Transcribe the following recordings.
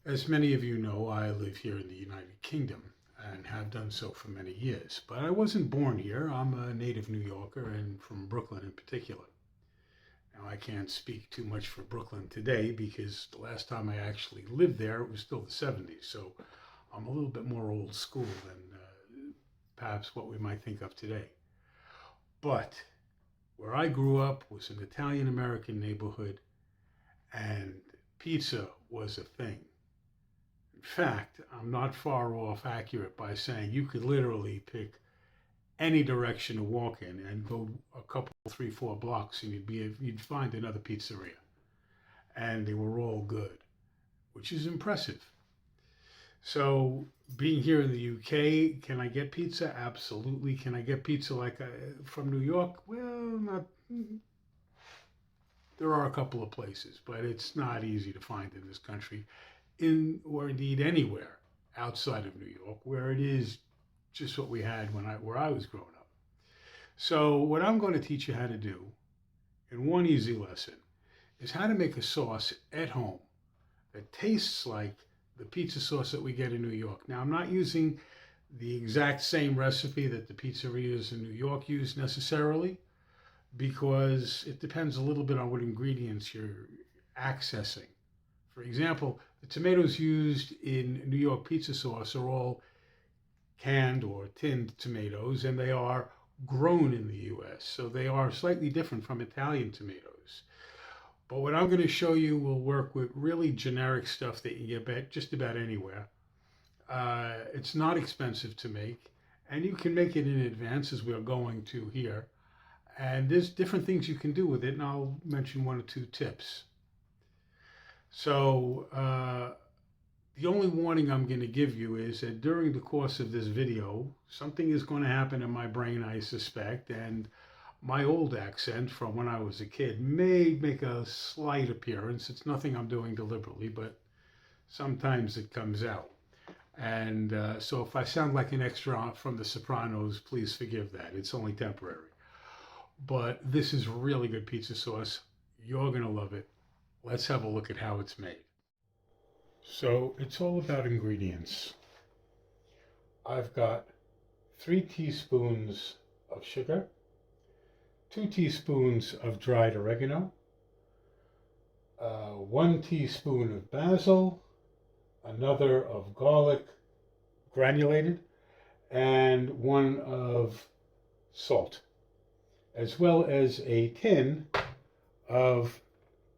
As many of you know, I live here in the United Kingdom and have done so for many years. But I wasn't born here. I'm a native New Yorker and from Brooklyn in particular. Now, I can't speak too much for Brooklyn today because the last time I actually lived there, it was still the 70s. So I'm a little bit more old school than perhaps what we might think of today. But where I grew up was an Italian American neighborhood, and pizza was a thing. In fact, I'm not far off accurate by saying you could literally pick any direction to walk in and go a couple, 3, 4 blocks, and you'd find another pizzeria, and they were all good, which is impressive. So, being here in the UK, can I get pizza? Absolutely. Can I get pizza from New York? Well, not. There are a couple of places, but it's not easy to find in this country, or indeed anywhere outside of New York, where it is just what we had where I was growing up. So what I'm going to teach you how to do in one easy lesson is how to make a sauce at home that tastes like the pizza sauce that we get in New York. Now, I'm not using the exact same recipe that the pizzerias in New York use necessarily, because it depends a little bit on what ingredients you're accessing. For example, the tomatoes used in New York pizza sauce are all canned or tinned tomatoes, and they are grown in the US, so they are slightly different from Italian tomatoes. But what I'm going to show you will work with really generic stuff that you get just about anywhere. It's not expensive to make, and you can make it in advance, as we're going to here. And there's different things you can do with it, and I'll mention 1 or 2 tips. So the only warning I'm going to give you is that during the course of this video, something is going to happen in my brain, I suspect, and my old accent from when I was a kid may make a slight appearance. It's nothing I'm doing deliberately, but sometimes it comes out. And so if I sound like an extra from The Sopranos, please forgive that. It's only temporary. But this is really good pizza sauce. You're going to love it. Let's have a look at how it's made. So it's all about ingredients. I've got 3 teaspoons of sugar, 2 teaspoons of dried oregano, 1 teaspoon of basil, another of garlic granulated, and 1 of salt, as well as a tin of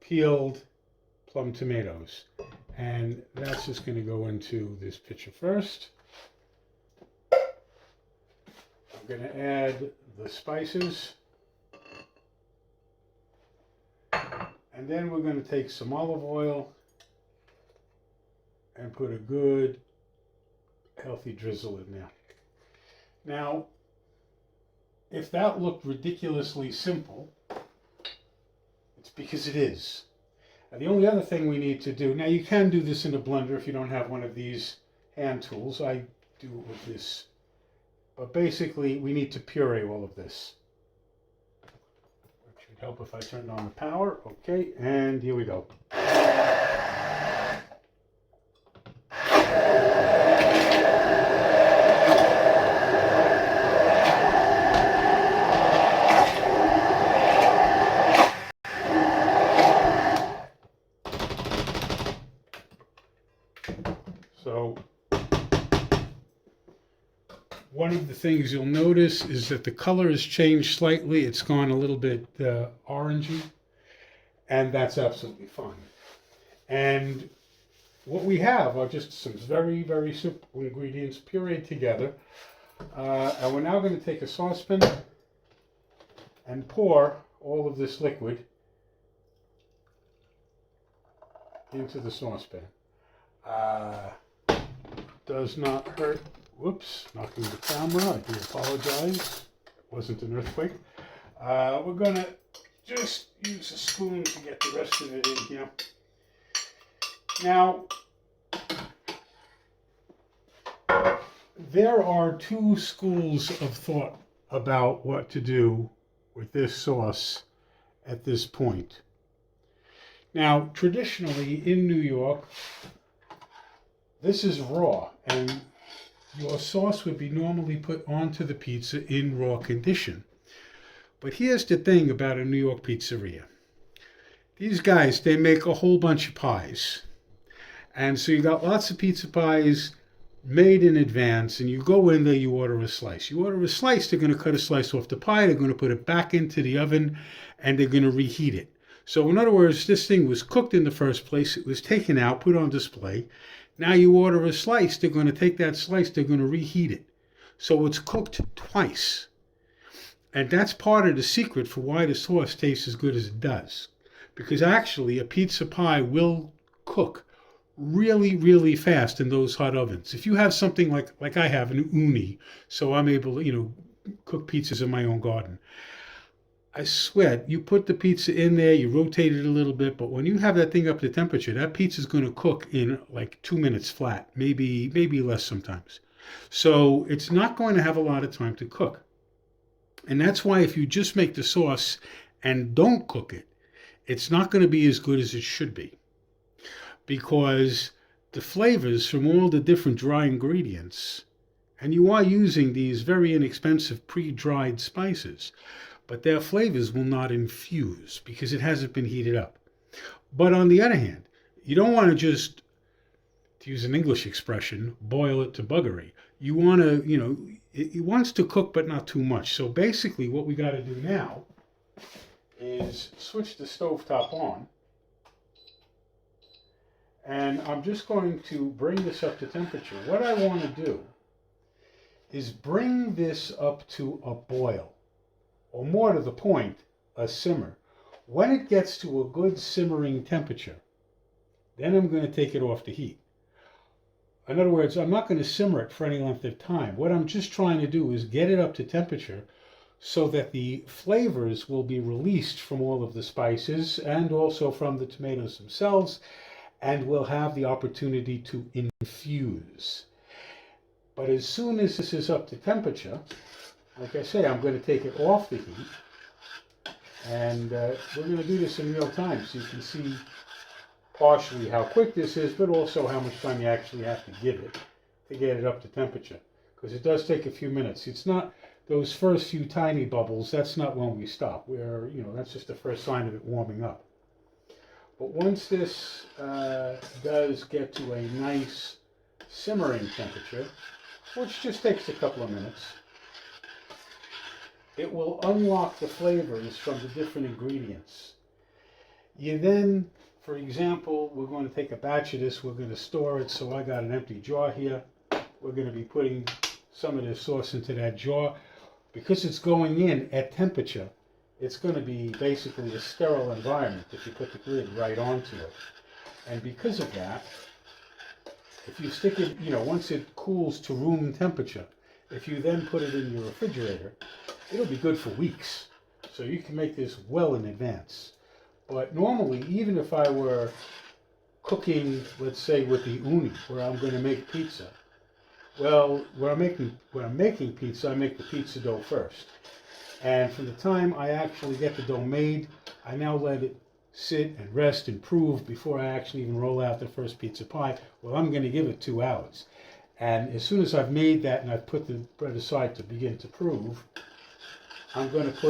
peeled plum tomatoes. And that's just going to go into this pitcher first. I'm going to add the spices. And then we're going to take some olive oil and put a good healthy drizzle in there. Now, if that looked ridiculously simple, it's because it is. And the only other thing we need to do, now you can do this in a blender if you don't have one of these hand tools. I do it with this. But basically, we need to puree all of this. It should help if I turned on the power. Okay, and here we go. So one of the things you'll notice is that the color has changed slightly. It's gone a little bit orangey, and that's absolutely fine. And what we have are just some very, very simple ingredients pureed together. And we're now going to take a saucepan and pour all of this liquid into the saucepan. Does not hurt. Whoops, knocking the camera. I do apologize. It wasn't an earthquake. We're going to just use a spoon to get the rest of it in here. Now, there are 2 schools of thought about what to do with this sauce at this point. Now, traditionally in New York, This is raw, and your sauce would be normally put onto the pizza in raw condition. But here's the thing about a New York pizzeria. These guys, they make a whole bunch of pies. And so you got lots of pizza pies made in advance, and you go in there, you order a slice. You order a slice, they're going to cut a slice off the pie, they're going to put it back into the oven, and they're going to reheat it. So in other words, this thing was cooked in the first place, it was taken out, put on display. Now you order a slice, they're going to take that slice, they're going to reheat it. So it's cooked twice. And that's part of the secret for why the sauce tastes as good as it does. Because actually, a pizza pie will cook really, really fast in those hot ovens. If you have something like I have, an uni, so I'm able to, cook pizzas in my own garden. I swear, you put the pizza in there, you rotate it a little bit, but when you have that thing up to temperature, that pizza's going to cook in like 2 minutes flat, maybe less sometimes. So it's not going to have a lot of time to cook. And that's why if you just make the sauce and don't cook it, it's not going to be as good as it should be. Because the flavors from all the different dry ingredients, and you are using these very inexpensive pre-dried spices, but their flavors will not infuse because it hasn't been heated up. But on the other hand, you don't want to just, to use an English expression, boil it to buggery. You want to, it wants to cook, but not too much. So basically what we got to do now is switch the stovetop on. And I'm just going to bring this up to temperature. What I want to do is bring this up to a boil, or more to the point, a simmer. When it gets to a good simmering temperature, then I'm going to take it off the heat. In other words, I'm not going to simmer it for any length of time. What I'm just trying to do is get it up to temperature so that the flavors will be released from all of the spices and also from the tomatoes themselves, and will have the opportunity to infuse. But as soon as this is up to temperature, like I say, I'm going to take it off the heat, and we're going to do this in real time so you can see partially how quick this is, but also how much time you actually have to give it to get it up to temperature, because it does take a few minutes. It's not those first few tiny bubbles, that's not when we stop. That's just the first sign of it warming up. But once this does get to a nice simmering temperature, which just takes a couple of minutes, it will unlock the flavors from the different ingredients. You then, for example, we're going to take a batch of this, we're going to store it, so I got an empty jar here. We're going to be putting some of this sauce into that jar. Because it's going in at temperature, it's going to be basically a sterile environment if you put the lid right onto it. And because of that, if you stick it, once it cools to room temperature, if you then put it in your refrigerator, it'll be good for weeks. So you can make this well in advance. But normally, even if I were cooking, let's say with the uni, where I'm going to make pizza, well, when I'm making pizza, I make the pizza dough first. And from the time I actually get the dough made, I now let it sit and rest and prove before I actually even roll out the first pizza pie. Well, I'm going to give it 2 hours. And as soon as I've made that and I've put the bread aside to begin to prove, I'm going to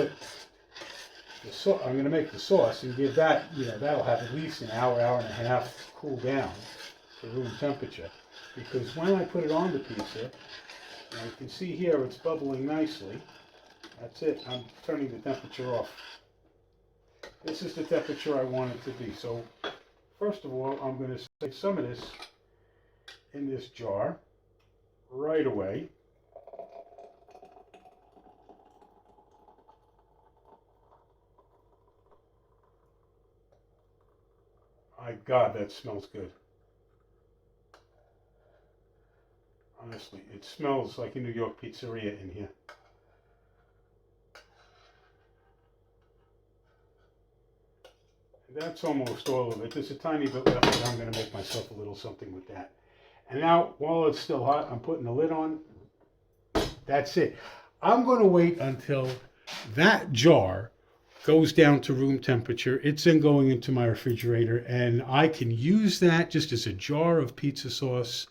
make the sauce and give that, that'll have at least an hour, hour and a half to cool down to room temperature. Because when I put it on the pizza, and you can see here it's bubbling nicely. That's it. I'm turning the temperature off. This is the temperature I want it to be. So first of all, I'm going to stick some of this in this jar right away. My God, that smells good. Honestly, it smells like a New York pizzeria in here. That's almost all of it. There's a tiny bit left, but I'm going to make myself a little something with that. And now, while it's still hot, I'm putting the lid on. That's it. I'm going to wait until that jar goes down to room temperature. It's then going into my refrigerator, and I can use that just as a jar of pizza sauce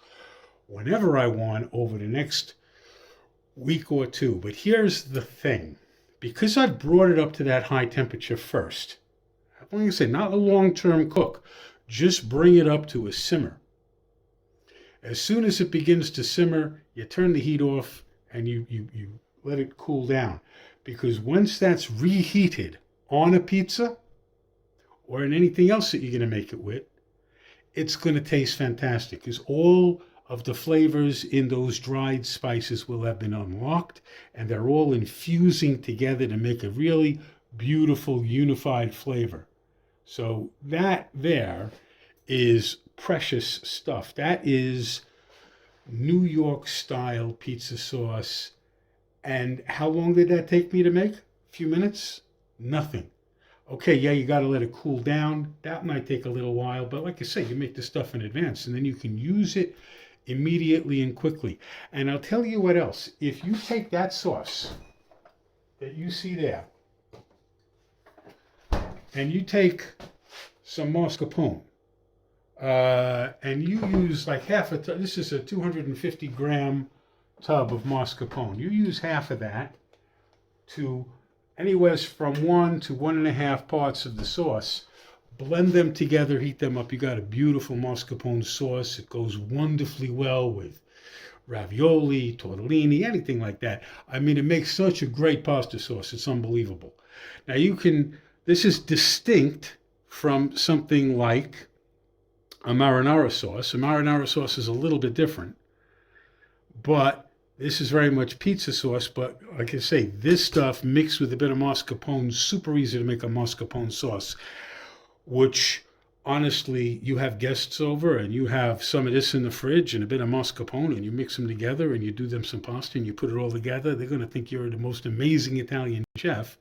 whenever I want over the next week or two. But here's the thing. Because I've brought it up to that high temperature first, like I say, not a long-term cook, just bring it up to a simmer. As soon as it begins to simmer, you turn the heat off and you let it cool down. Because once that's reheated on a pizza or in anything else that you're going to make it with, it's going to taste fantastic because all of the flavors in those dried spices will have been unlocked and they're all infusing together to make a really beautiful unified flavor. So that there is precious stuff. That is New York style pizza sauce. And how long did that take me to make? A few minutes? Nothing. Okay, yeah, you got to let it cool down. That might take a little while, but like I say, you make the stuff in advance and then you can use it immediately and quickly. And I'll tell you what else. If you take that sauce that you see there and you take some mascarpone and you use like half a tub, this is a 250 gram tub of mascarpone. You use half of that to anywhere from 1 to 1.5 parts of the sauce. Blend them together, heat them up. You got a beautiful mascarpone sauce. It goes wonderfully well with ravioli, tortellini, anything like that. I mean, it makes such a great pasta sauce. It's unbelievable. Now this is distinct from something like a marinara sauce. A marinara sauce is a little bit different, but this is very much pizza sauce. But like I say, this stuff mixed with a bit of mascarpone, super easy to make a mascarpone sauce, which honestly, you have guests over and you have some of this in the fridge and a bit of mascarpone and you mix them together and you do them some pasta and you put it all together. They're going to think you're the most amazing Italian chef.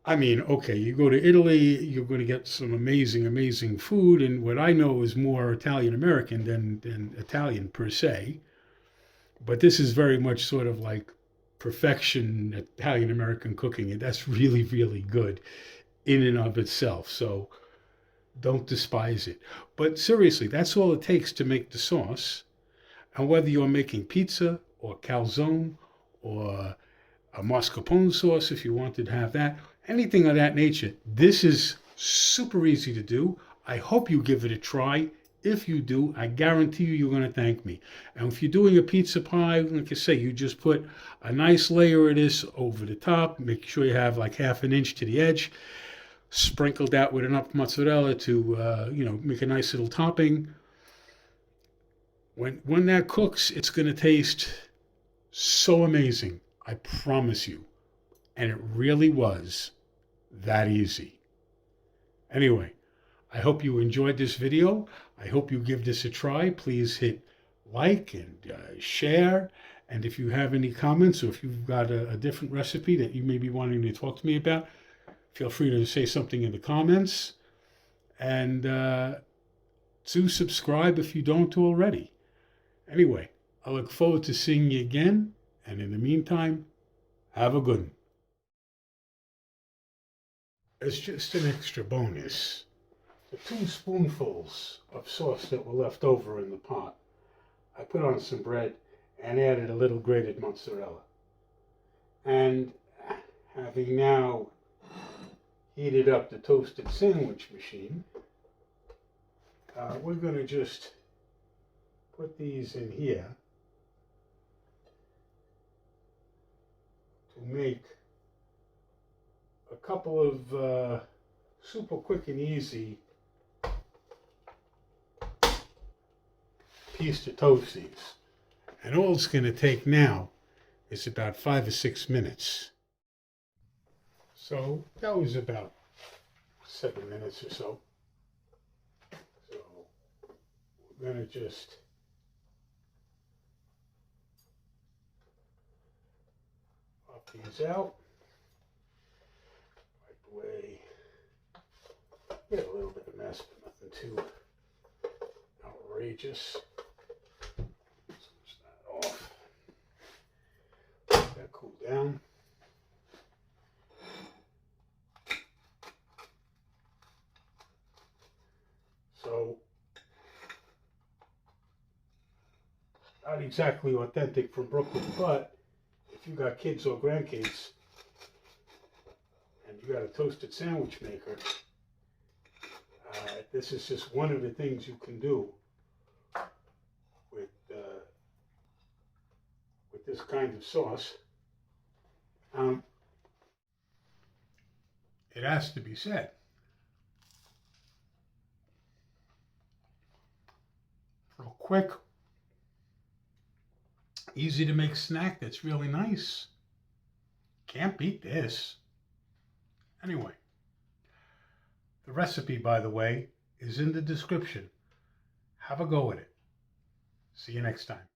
I mean, okay, you go to Italy, you're going to get some amazing, amazing food. And what I know is more Italian-American than Italian per se. But this is very much sort of like perfection Italian-American cooking. And that's really, really good in and of itself. So don't despise it. But seriously, that's all it takes to make the sauce. And whether you're making pizza or calzone or a mascarpone sauce, if you wanted to have that, anything of that nature, this is super easy to do. I hope you give it a try. If you do, I guarantee you're going to thank me. And if you're doing a pizza pie, like I say, you just put a nice layer of this over the top. Make sure you have like 1/2 inch to the edge. Sprinkled out with enough mozzarella to, make a nice little topping. When that cooks, it's going to taste so amazing. I promise you. And it really was that easy. Anyway, I hope you enjoyed this video. I hope you give this a try. Please hit like and share. And if you have any comments or if you've got a different recipe that you may be wanting to talk to me about, feel free to say something in the comments. And do subscribe if you don't already. Anyway, I look forward to seeing you again. And in the meantime, have a good one. As just an extra bonus, the 2 spoonfuls of sauce that were left over in the pot, I put on some bread and added a little grated mozzarella. And having now heated up the toasted sandwich machine, we're going to just put these in here to make a couple of super quick and easy piece of toasties. And all it's going to take now is about 5 or 6 minutes. So that was about 7 minutes or so. So we're going to just pop these out. Wipe away. Get a little bit of mess, but nothing too outrageous. Switch that off. Let that cool down. So exactly authentic from Brooklyn, but if you got kids or grandkids and you got a toasted sandwich maker, this is just one of the things you can do with this kind of sauce. It has to be said, for a quick, easy to make snack that's really nice, can't beat this. Anyway, the recipe, by the way, is in the description. Have a go at it. See you next time.